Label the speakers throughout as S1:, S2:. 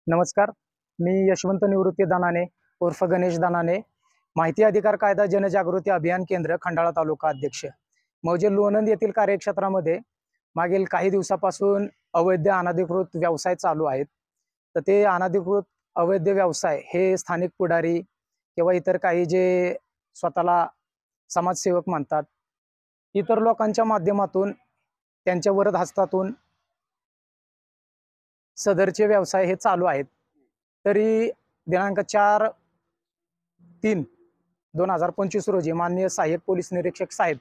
S1: नमस्कार, मी यशवंत निवृत्ती दानाने उर्फ गणेश दानाने, माहिती अधिकार कायदा जनजागृती अभियान केंद्र खंडाळा तालुका अध्यक्ष। मौजे लोणंद येथील कार्यक्षेत्रामध्ये मागील काही दिवसापासून अवैध अनधिकृत व्यवसाय चालू आहेत। तर ते अनधिकृत अवैध व्यवसाय हे स्थानिक पुढारी किंवा इतर काही जे स्वतःला समाजसेवक म्हणतात, इतर लोकांच्या माध्यमातून त्यांच्या वरद हस्तातून सदरचे व्यवसाय हे चालू आहेत। तरी दिनांक 4/3/2025 रोजी माननीय सहाय्यक पोलीस निरीक्षक साहेब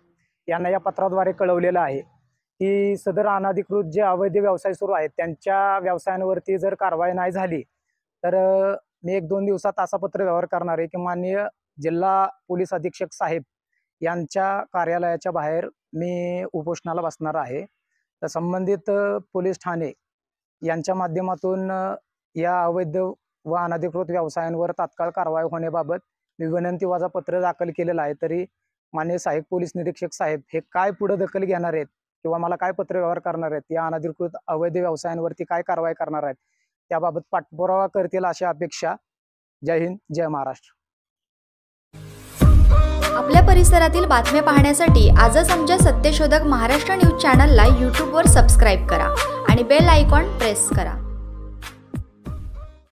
S1: यांना या पत्राद्वारे कळवलेलं आहे की सदर अनधिकृत जे अवैध व्यवसाय सुरू आहेत त्यांच्या व्यवसायांवरती जर कारवाई नाही झाली तर मी 1-2 दिवसात असा पत्र व्यवहार करणार आहे की माननीय जिल्हा पोलीस अधीक्षक साहेब यांच्या कार्यालयाच्या बाहेर मी उपोषणाला बसणार आहे। तर संबंधित पोलीस ठाणे यांच्या माध्यमातून या अवैध व अनधिकृत व्यवसायांवर तात्काळ कारवाई होण्याबाबत मी विनंतीवजा पत्र दाखल केलेलं आहे। तरी माननीय सहाय्यक पोलीस निरीक्षक साहेब हे काय पुढे दखल घेणार आहेत किंवा मला काय पत्र व्यवहार करणार आहेत, या अनधिकृत अवैध व्यवसायांवरती काय कारवाई करणार आहेत त्याबाबत पाठपुरावा करतील अशी अपेक्षा। जय हिंद, जय महाराष्ट्र।
S2: आपल्या परिसरातील बातम्या पाहण्यासाठी आजच आमच्या सत्यशोधक महाराष्ट्र न्यूज चॅनलला यूट्यूबवर सबस्क्राईब करा आणि बेल आयकॉन प्रेस करा।